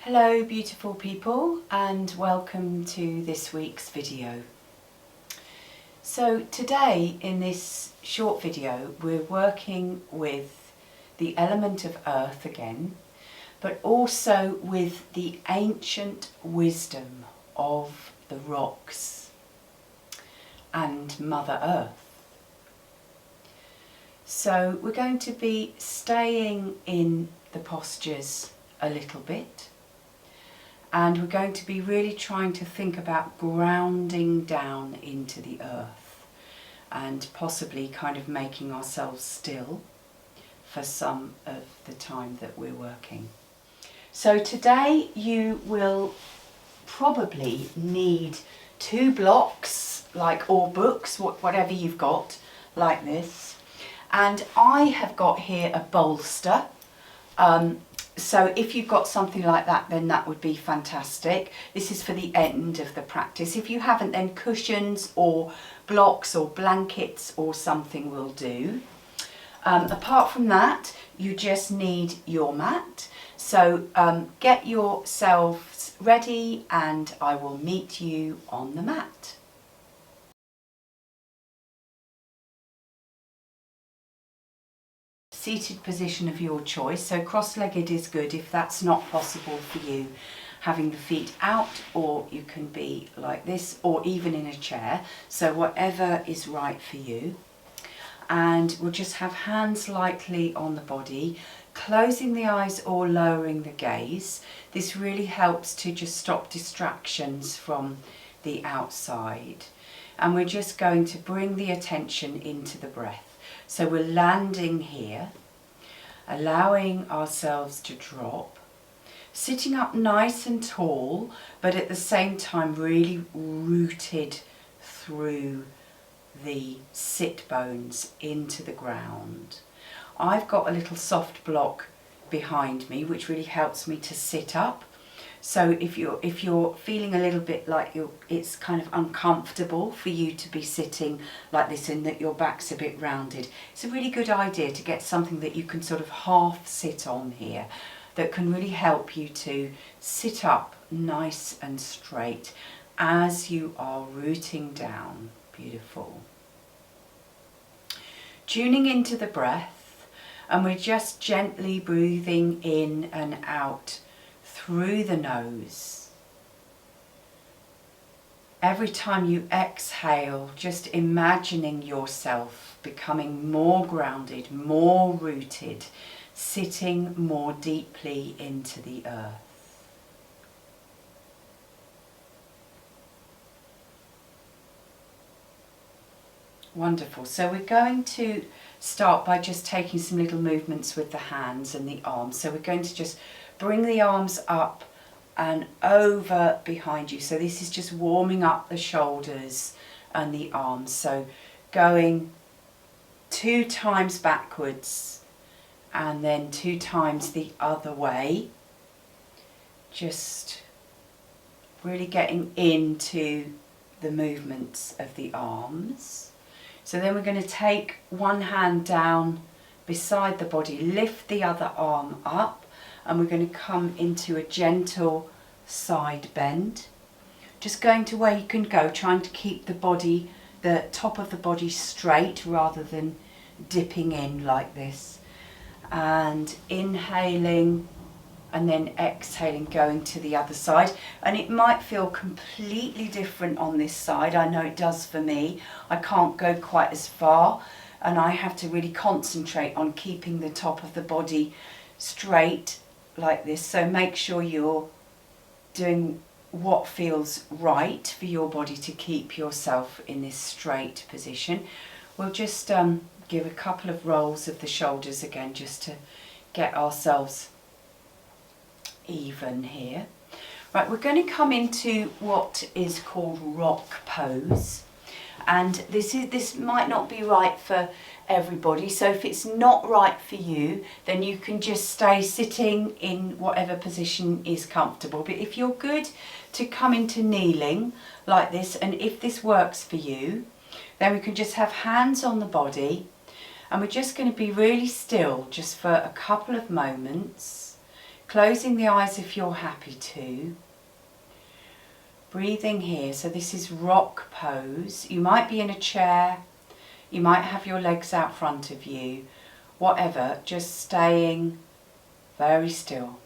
Hello beautiful people, and welcome to this week's video. So today in this short video we're working with the element of earth again, but also with the ancient wisdom of the rocks and Mother Earth. So we're going to be staying in the postures a little bit. And we're going to be really trying to think about grounding down into the earth and possibly kind of making ourselves still for some of the time that we're working. So today you will probably need 2 blocks, or books, whatever you've got, like this. And I have got here a bolster. So if you've got something like that, then that would be fantastic. This is for the end of the practice. If you haven't, then cushions or blocks or blankets or something will do. Apart from that, you just need your mat. So get yourselves ready and I will meet you on the mat. Seated position of your choice, so cross-legged is good if that's not possible for you, having the feet out, or you can be like this or even in a chair, so whatever is right for you. And we'll just have hands lightly on the body, closing the eyes or lowering the gaze. This really helps to just stop distractions from the outside, and we're just going to bring the attention into the breath. So we're landing here, allowing ourselves to drop, sitting up nice and tall, but at the same time really rooted through the sit bones into the ground. I've got a little soft block behind me which really helps me to sit up. So if you're feeling a little bit like it's kind of uncomfortable for you to be sitting like this and that your back's a bit rounded, it's a really good idea to get something that you can sort of half sit on here that can really help you to sit up nice and straight as you are rooting down. Beautiful. Tuning into the breath, and we're just gently breathing in and out through the nose. Every time you exhale, just imagining yourself becoming more grounded, more rooted, sitting more deeply into the earth. Wonderful. So we're going to start by just taking some little movements with the hands and the arms. So we're going to just bring the arms up and over behind you. So this is just warming up the shoulders and the arms. So going 2 times backwards and then 2 times the other way. Just really getting into the movements of the arms. So then we're going to take one hand down beside the body, lift the other arm up, and we're going to come into a gentle side bend. Just going to where you can go, trying to keep the body, the top of the body straight rather than dipping in like this. And inhaling and then exhaling, going to the other side. And it might feel completely different on this side. I know it does for me. I can't go quite as far, and I have to really concentrate on keeping the top of the body straight like this. So make sure you're doing what feels right for your body to keep yourself in this straight position. We'll just give a couple of rolls of the shoulders again, just to get ourselves even here. Right, we're going to come into what is called rock pose, and this might not be right for everybody, so if it's not right for you, then you can just stay sitting in whatever position is comfortable. But if you're good to come into kneeling like this, and if this works for you, then we can just have hands on the body, and we're just going to be really still just for a couple of moments, Closing the eyes if you're happy to. Breathing here. So this is rock pose. You might be in a chair, you might have your legs out front of you, whatever, just staying very still.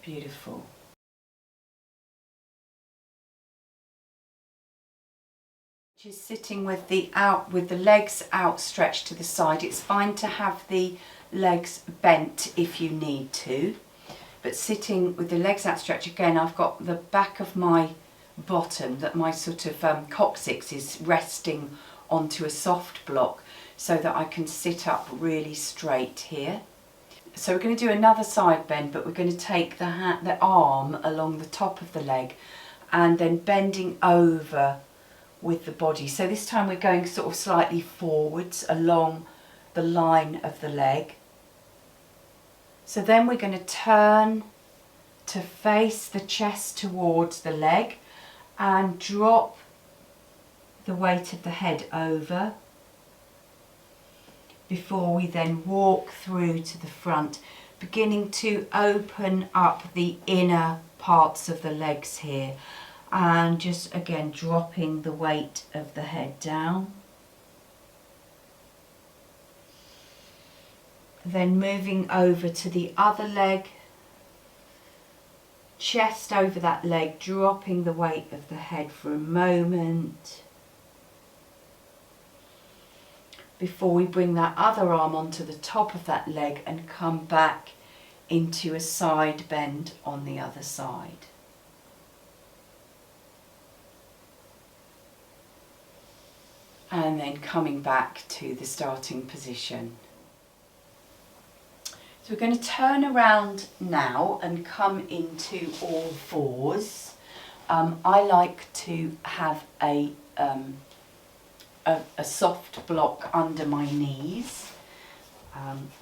Beautiful. Just sitting with the legs outstretched to the side. It's fine to have the legs bent if you need to, but sitting with the legs outstretched, again, I've got the back of my bottom, that my sort of coccyx is resting onto a soft block so that I can sit up really straight here. So we're going to do another side bend, but we're going to take the arm along the top of the leg and then bending over with the body. So this time we're going sort of slightly forwards along the line of the leg. So then we're going to turn to face the chest towards the leg and drop the weight of the head over before we then walk through to the front, beginning to open up the inner parts of the legs here. And just again dropping the weight of the head down. Then moving over to the other leg, chest over that leg, dropping the weight of the head for a moment before we bring that other arm onto the top of that leg and come back into a side bend on the other side. And then coming back to the starting position. So we're going to turn around now and come into all fours. I like to have a soft block under my knees.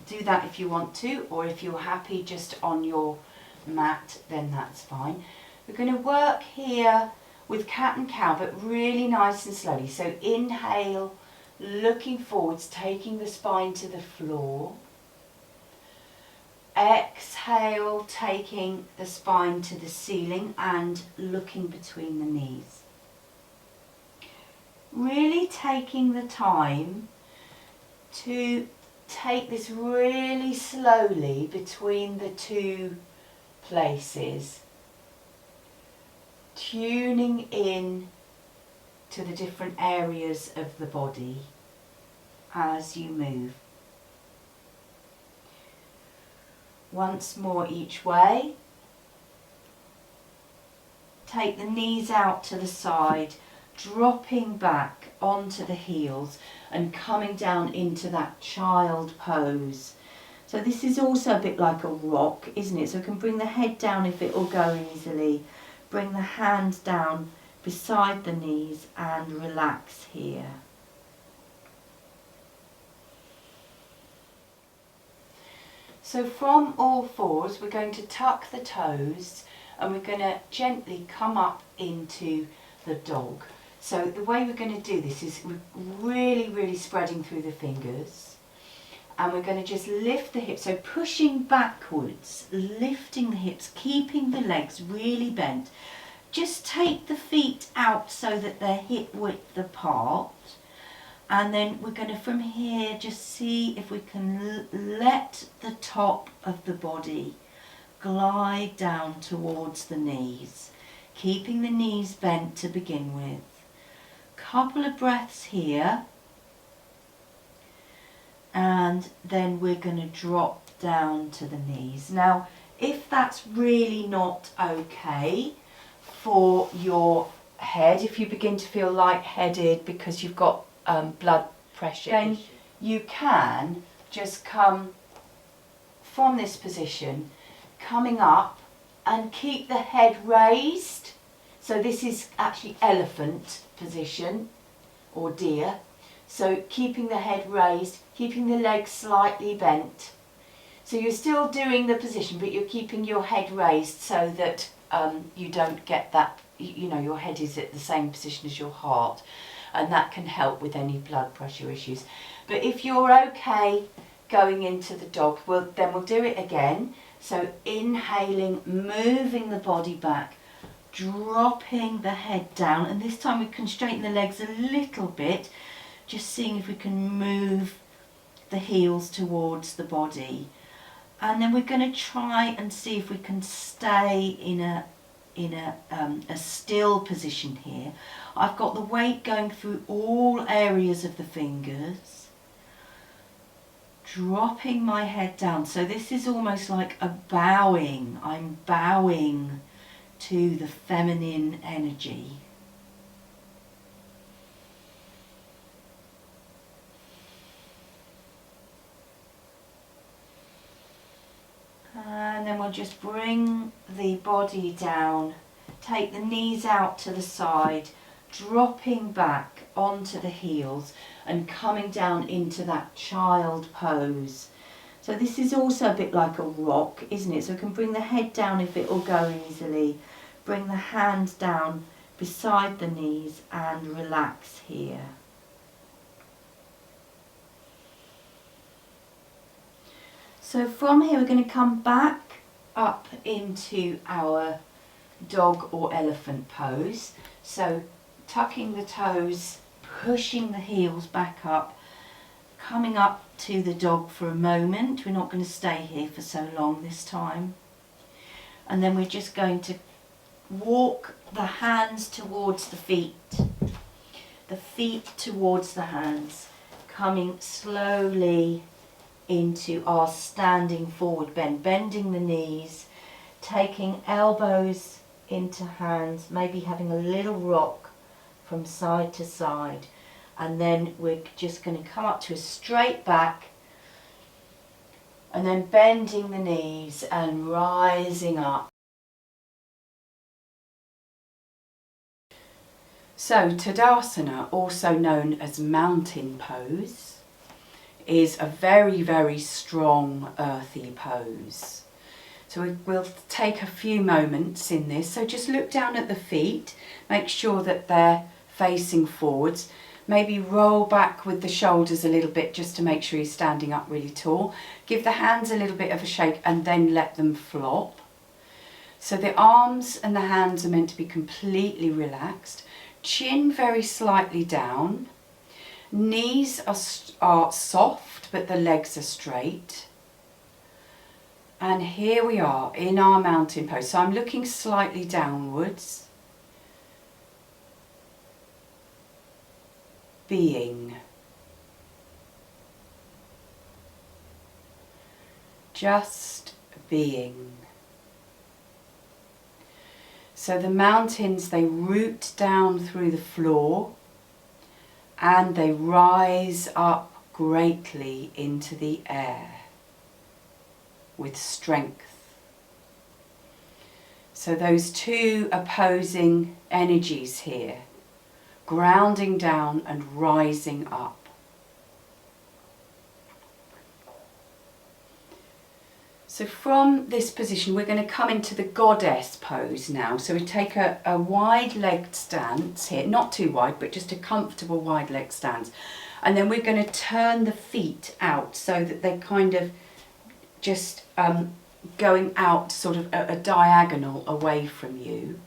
Do that if you want to, or if you're happy just on your mat, then that's fine. We're going to work here with cat and cow, but really nice and slowly. So inhale, looking forwards, taking the spine to the floor. Exhale, taking the spine to the ceiling and looking between the knees. Really taking the time to take this really slowly between the two places. Tuning in to the different areas of the body as you move. Once more each way. Take the knees out to the side, dropping back onto the heels and coming down into that child pose. So this is also a bit like a rock, isn't it? So we can bring the head down if it will go easily. Bring the hand down beside the knees and relax here. So from all fours, we're going to tuck the toes and we're going to gently come up into the dog. So the way we're going to do this is we're really spreading through the fingers. And we're going to just lift the hips, so pushing backwards, lifting the hips, keeping the legs really bent. Just take the feet out so that they're hip width apart. And then we're going to, from here, just see if we can let the top of the body glide down towards the knees, keeping the knees bent to begin with. Couple of breaths here. And then we're going to drop down to the knees. Now, if that's really not okay for your head, if you begin to feel lightheaded because you've got blood pressure, then you can just come from this position, coming up, and keep the head raised. So this is actually elephant position, or deer. So keeping the head raised, keeping the legs slightly bent. So you're still doing the position, but you're keeping your head raised so that you don't get that you know, your head is at the same position as your heart, and that can help with any blood pressure issues. But if you're okay going into the dog, then we'll do it again. So inhaling, moving the body back, dropping the head down, and this time we can straighten the legs a little bit, just seeing if we can move the heels towards the body. And then we're going to try and see if we can stay in a still position here. I've got the weight going through all areas of the fingers, dropping my head down. So this is almost like a bowing. I'm bowing to the feminine energy. And then we'll just bring the body down, take the knees out to the side, dropping back onto the heels and coming down into that child pose. So this is also a bit like a rock, isn't it? So we can bring the head down if it will go easily, bring the hands down beside the knees and relax here. So from here we're going to come back up into our dog or elephant pose. So tucking the toes, pushing the heels back up, coming up to the dog for a moment. We're not going to stay here for so long this time. And then we're just going to walk the hands towards the feet towards the hands, coming slowly into our standing forward bend, bending the knees, taking elbows into hands, maybe having a little rock from side to side, and then we're just going to come up to a straight back and then bending the knees and rising up. So Tadasana, also known as mountain pose, is a very, very strong earthy pose. So we'll take a few moments in this. So just look down at the feet, make sure that they're facing forwards. Maybe roll back with the shoulders a little bit just to make sure you're standing up really tall. Give the hands a little bit of a shake and then let them flop. So the arms and the hands are meant to be completely relaxed. Chin very slightly down. Knees are soft, but the legs are straight. And here we are in our mountain pose. So I'm looking slightly downwards. Being. Just being. So the mountains, they root down through the floor and they rise up greatly into the air with strength. So those two opposing energies here, grounding down and rising up. So from this position we're going to come into the goddess pose now. So we take a wide-legged stance here, not too wide, but just a comfortable wide-legged stance. And then we're going to turn the feet out so that they're kind of just going out sort of a diagonal away from you.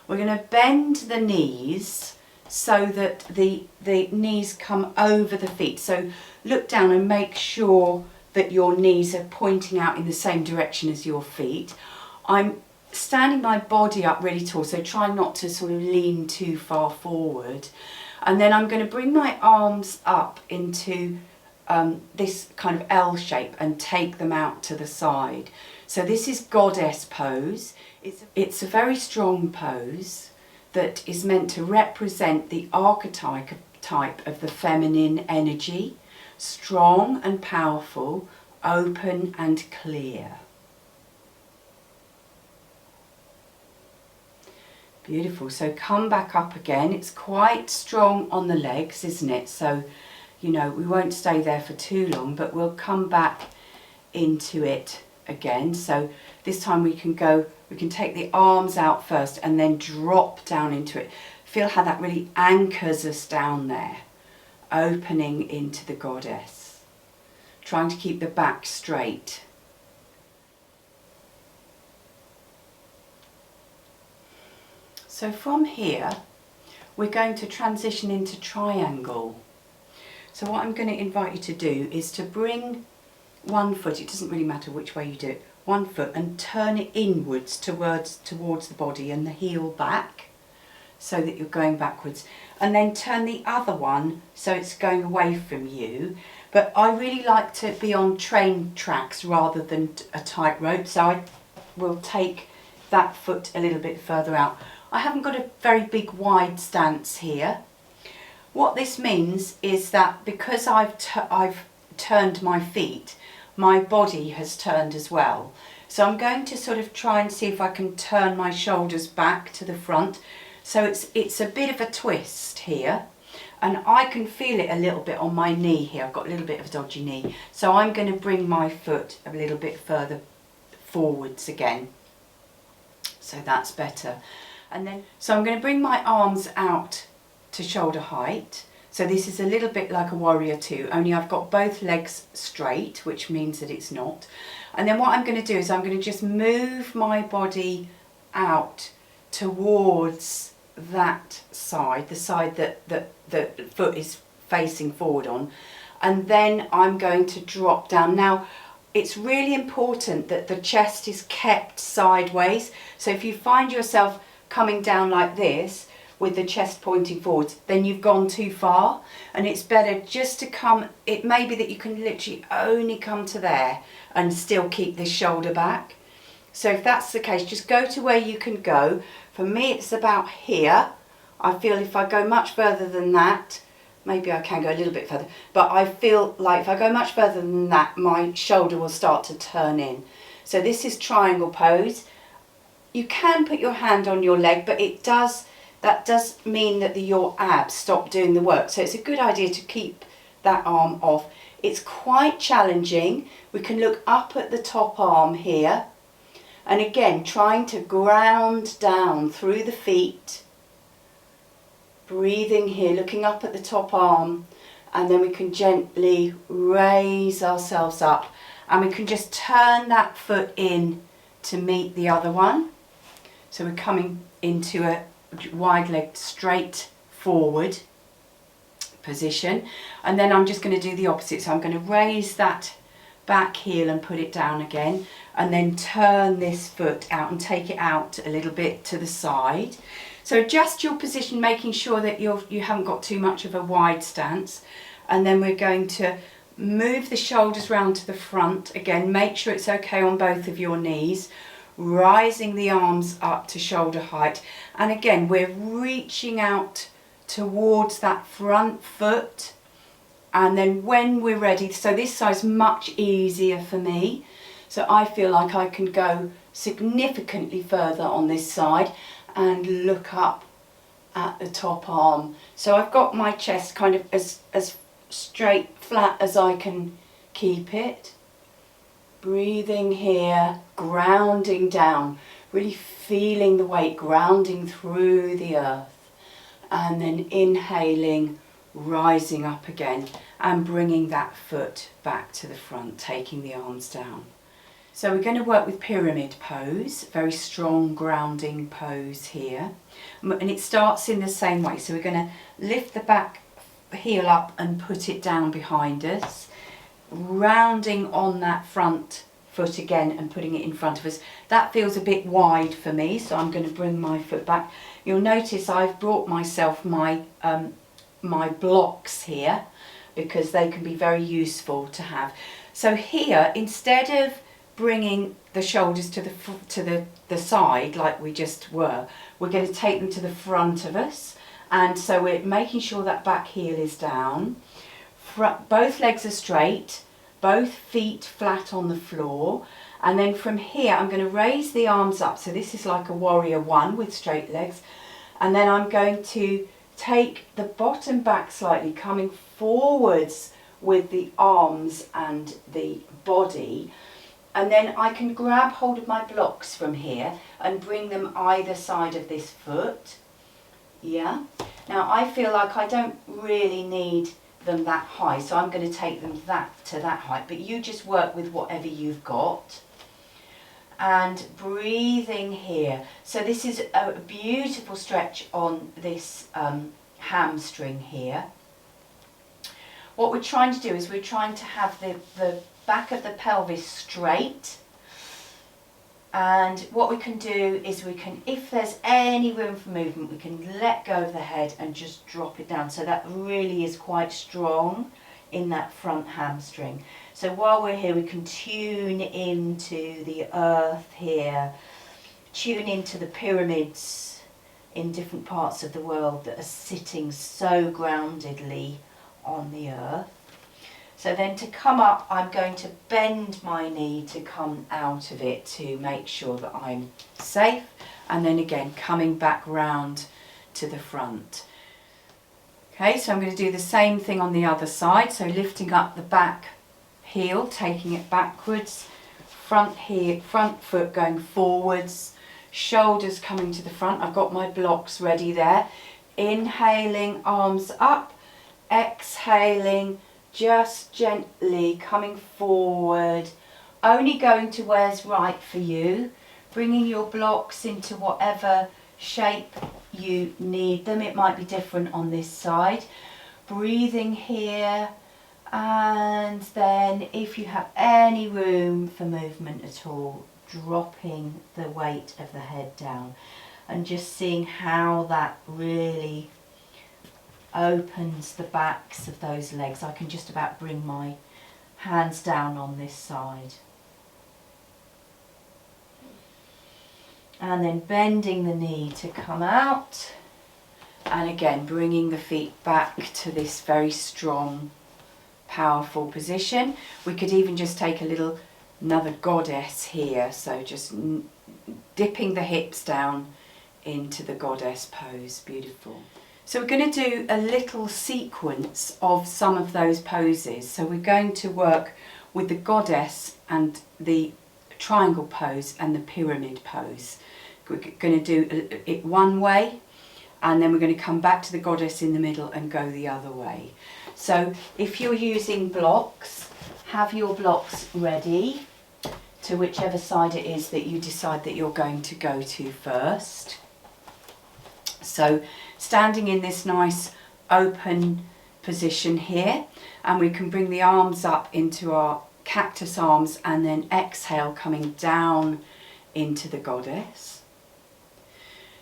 We're going to bend the knees so that the knees come over the feet. So look down and make sure that your knees are pointing out in the same direction as your feet. I'm standing my body up really tall, so try not to sort of lean too far forward. And then I'm going to bring my arms up into this kind of L shape and take them out to the side. So this is goddess pose. It's a very strong pose that is meant to represent the archetype of the feminine energy. Strong and powerful, open and clear. Beautiful. So come back up again. It's quite strong on the legs, isn't it? So, you know, we won't stay there for too long, but we'll come back into it again. So this time we can go We can take the arms out first and then drop down into it. Feel how that really anchors us down there, opening into the goddess. Trying to keep the back straight. So from here, we're going to transition into triangle. So what I'm going to invite you to do is to bring one foot, it doesn't really matter which way you do it, one foot, and turn it inwards towards the body and the heel back so that you're going backwards, and then turn the other one so it's going away from you. But I really like to be on train tracks rather than a tightrope, so I will take that foot a little bit further out. I haven't got a very big wide stance here. What this means is that because I've turned my feet, my body has turned as well. So I'm going to sort of try and see if I can turn my shoulders back to the front. So it's a bit of a twist here, and I can feel it a little bit on my knee here. I've got a little bit of a dodgy knee. So I'm going to bring my foot a little bit further forwards again. So that's better. And then, so I'm going to bring my arms out to shoulder height. So this is a little bit like a warrior two, only I've got both legs straight, which means that it's not. And then what I'm going to do is I'm going to just move my body out towards that side, the side that the foot is facing forward on. And then I'm going to drop down. Now, it's really important that the chest is kept sideways. So if you find yourself coming down like this with the chest pointing forwards, then you've gone too far, and it's better just to come, it may be that you can literally only come to there and still keep this shoulder back. So if that's the case, just go to where you can go. For me, it's about here. I feel if I go much further than that, maybe I can go a little bit further, but I feel like if I go much further than that, my shoulder will start to turn in. So this is triangle pose. You can put your hand on your leg, but that does mean that your abs stop doing the work. So it's a good idea to keep that arm off. It's quite challenging. We can look up at the top arm here. And again, trying to ground down through the feet. Breathing here, looking up at the top arm. And then we can gently raise ourselves up. And we can just turn that foot in to meet the other one. So we're coming into a wide-legged straight forward position, and then I'm just going to do the opposite. So I'm going to raise that back heel and put it down again, and then turn this foot out and take it out a little bit to the side. So adjust your position, making sure that you haven't got too much of a wide stance, and then we're going to move the shoulders round to the front again. Make sure it's okay on both of your knees. Rising the arms up to shoulder height, and again we're reaching out towards that front foot, and then when we're ready, so this side's much easier for me, so I feel like I can go significantly further on this side and look up at the top arm. So I've got my chest kind of as straight, flat as I can keep it. Breathing here, grounding down, really feeling the weight grounding through the earth, and then inhaling, rising up again and bringing that foot back to the front, taking the arms down. So we're going to work with pyramid pose, very strong grounding pose here, and it starts in the same way. So we're going to lift the back heel up and put it down behind us, rounding on that front foot again and putting it in front of us. That feels a bit wide for me, so I'm going to bring my foot back. You'll notice I've brought myself my my blocks here because they can be very useful to have. So here, instead of bringing the shoulders to the side like we just were, we're going to take them to the front of us, and so we're making sure that back heel is down. Both legs are straight, both feet flat on the floor, and then from here I'm going to raise the arms up. So this is like a warrior one with straight legs, and then I'm going to take the bottom back slightly, coming forwards with the arms and the body, And then I can grab hold of my blocks from here and bring them either side of this foot. Yeah. Now I feel like I don't really need them that high, so I'm going to take them to that height, but you just work with whatever you've got. And breathing here. So this is a beautiful stretch on this hamstring here. What we're trying to do is we're trying to have the back of the pelvis straight, and what we can do is we can, if there's any room for movement, we can let go of the head and just drop it down. So that really is quite strong in that front hamstring. So while we're here, we can tune into the earth here, tune into the pyramids in different parts of the world that are sitting so groundedly on the earth. So then to come up, I'm going to bend my knee to come out of it to make sure that I'm safe. And then again, coming back round to the front. Okay, so I'm going to do the same thing on the other side. So lifting up the back heel, taking it backwards, front foot going forwards, shoulders coming to the front. I've got my blocks ready there. Inhaling, arms up, exhaling, just gently coming forward, only going to where's right for you, bringing your blocks into whatever shape you need them. It might be different on this side. Breathing here, and then if you have any room for movement at all, dropping the weight of the head down and just seeing how that really opens the backs of those legs. I can just about bring my hands down on this side. And then bending the knee to come out. And again, bringing the feet back to this very strong, powerful position. We could even just take another goddess here. So just dipping the hips down into the goddess pose. Beautiful. So we're going to do a little sequence of some of those poses. So we're going to work with the goddess and the triangle pose and the pyramid pose. We're going to do it one way, and then we're going to come back to the goddess in the middle and go the other way. So if you're using blocks, have your blocks ready to whichever side it is that you decide that you're going to go to first. So standing in this nice open position here, and we can bring the arms up into our cactus arms and then exhale, coming down into the goddess.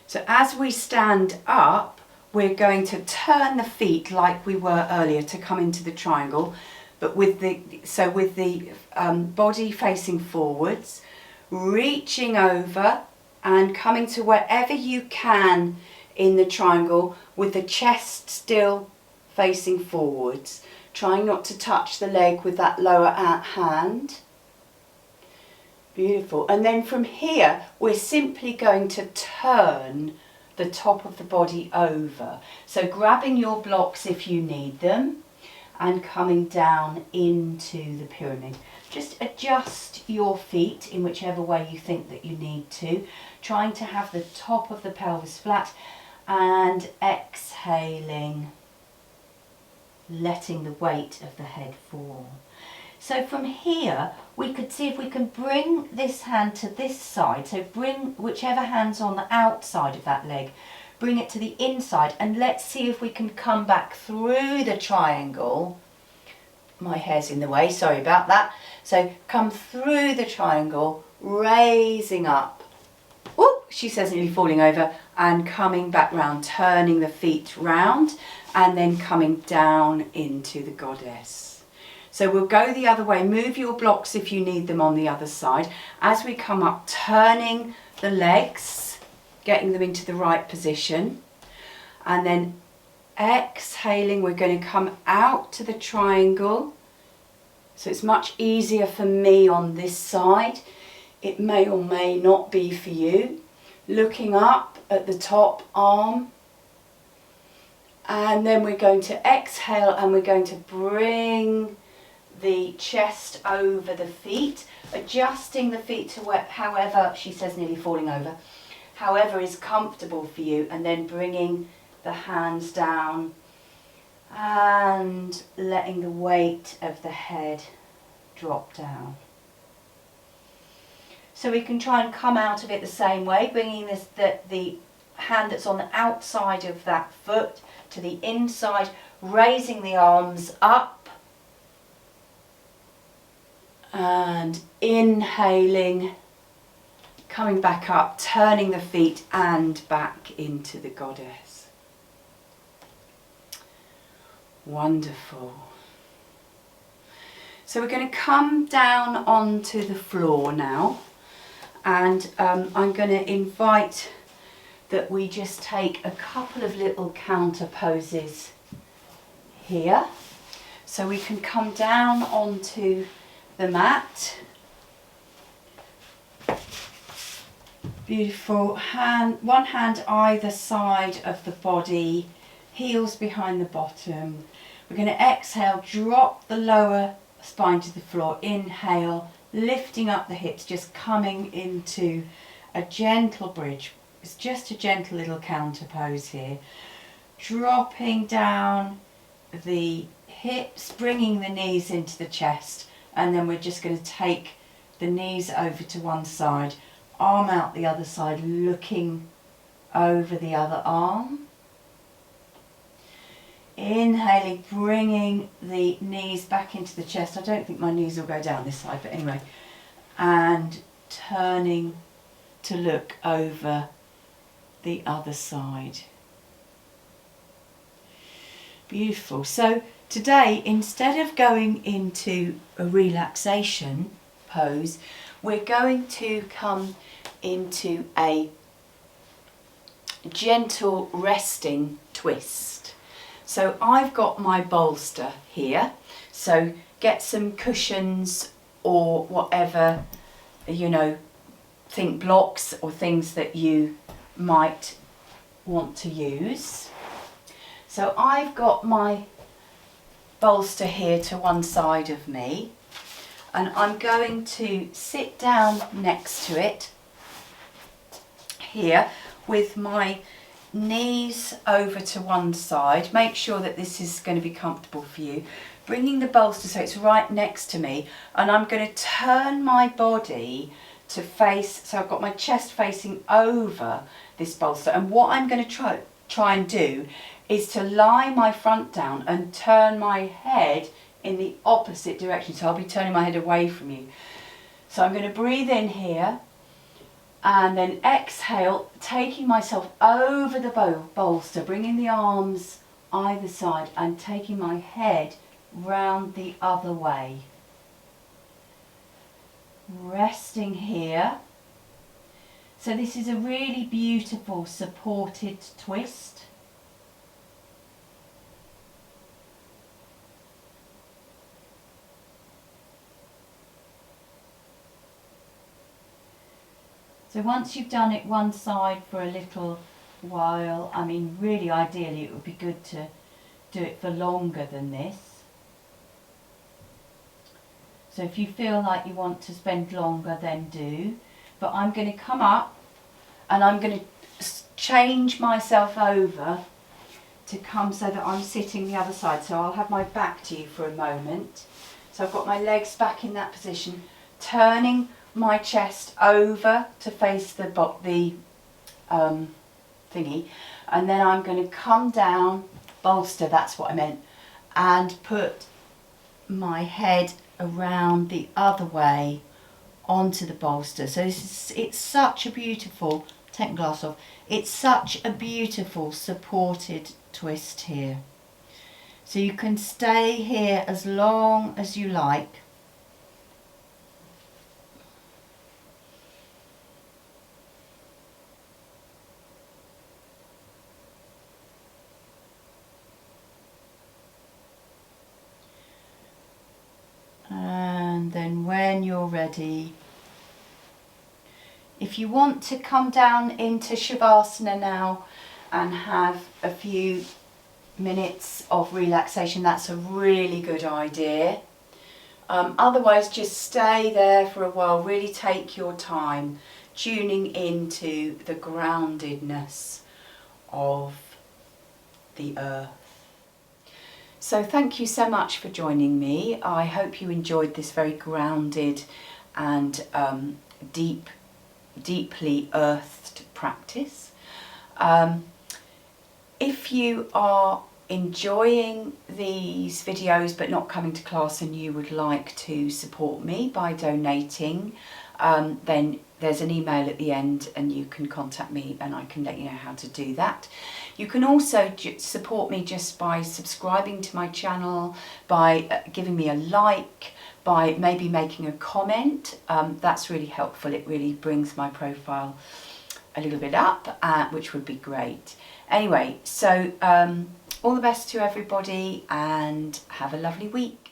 So as we stand up, we're going to turn the feet like we were earlier to come into the triangle, but with the body facing forwards, reaching over and coming to wherever you can in the triangle with the chest still facing forwards, trying not to touch the leg with that lower hand. Beautiful. And then from here, we're simply going to turn the top of the body over. So grabbing your blocks if you need them and coming down into the pyramid. Just adjust your feet in whichever way you think that you need to, trying to have the top of the pelvis flat and exhaling, letting the weight of the head fall. So from here, we could see if we can bring this hand to this side. So bring whichever hand's on the outside of that leg, bring it to the inside, and let's see if we can come back through the triangle. My hair's in the way, sorry about that. So come through the triangle, raising up. Whoop, she says nearly falling over, and coming back round, turning the feet round, and then coming down into the goddess. So we'll go the other way. Move your blocks if you need them on the other side. As we come up, turning the legs, getting them into the right position, and then exhaling, we're going to come out to the triangle. So it's much easier for me on this side. It may or may not be for you. Looking up at the top arm. And then we're going to exhale and we're going to bring the chest over the feet. adjusting the feet to where, however, she says nearly falling over, however is comfortable for you, and then bringing the hands down and letting the weight of the head drop down. So we can try and come out of it the same way, bringing the hand that's on the outside of that foot to the inside, raising the arms up and inhaling, coming back up, turning the feet and back into the goddess. Wonderful. So we're going to come down onto the floor now, and I'm going to invite that we just take a couple of little counter poses here. So we can come down onto the mat. Beautiful. One hand either side of the body, heels behind the bottom. We're going to exhale, drop the lower spine to the floor. Inhale, lifting up the hips, just coming into a gentle bridge. It's just a gentle little counter pose here. Dropping down the hips, bringing the knees into the chest, and then we're just going to take the knees over to one side, arm out the other side, looking over the other arm. Inhaling, bringing the knees back into the chest. I don't think my knees will go down this side, but anyway. And turning to look over the other side. Beautiful. So today, instead of going into a relaxation pose, we're going to come into a gentle resting twist. So I've got my bolster here, so get some cushions or whatever, think blocks or things that you might want to use. So I've got my bolster here to one side of me, and I'm going to sit down next to it here with my knees over to one side. Make sure that this is going to be comfortable for you. Bringing the bolster so it's right next to me, and I'm going to turn my body to face, so I've got my chest facing over this bolster, and what I'm going to try and do is to lie my front down and turn my head in the opposite direction, so I'll be turning my head away from you. So I'm going to breathe in here and then exhale, taking myself over the bolster, bringing the arms either side and taking my head round the other way. Resting here. So this is a really beautiful supported twist. So once you've done it one side for a little while, I mean really ideally it would be good to do it for longer than this. So if you feel like you want to spend longer, then do. But I'm going to come up and I'm going to change myself over to come so that I'm sitting the other side. So I'll have my back to you for a moment. So I've got my legs back in that position, turning my chest over to face the thingy, and then I'm going to come down, bolster, that's what I meant, and put my head around the other way onto the bolster. So it's such a beautiful, take my glass off, it's such a beautiful supported twist here. So you can stay here as long as you like. And then when you're ready, if you want to come down into Shavasana now and have a few minutes of relaxation, that's a really good idea. Otherwise, just stay there for a while. Really take your time, tuning into the groundedness of the earth. So thank you so much for joining me. I hope you enjoyed this very grounded and deeply earthed practice. If you are enjoying these videos but not coming to class and you would like to support me by donating, then there's an email at the end and you can contact me and I can let you know how to do that. You can also support me just by subscribing to my channel, by giving me a like, by maybe making a comment. That's really helpful. It really brings my profile a little bit up, which would be great. Anyway, so all the best to everybody and have a lovely week.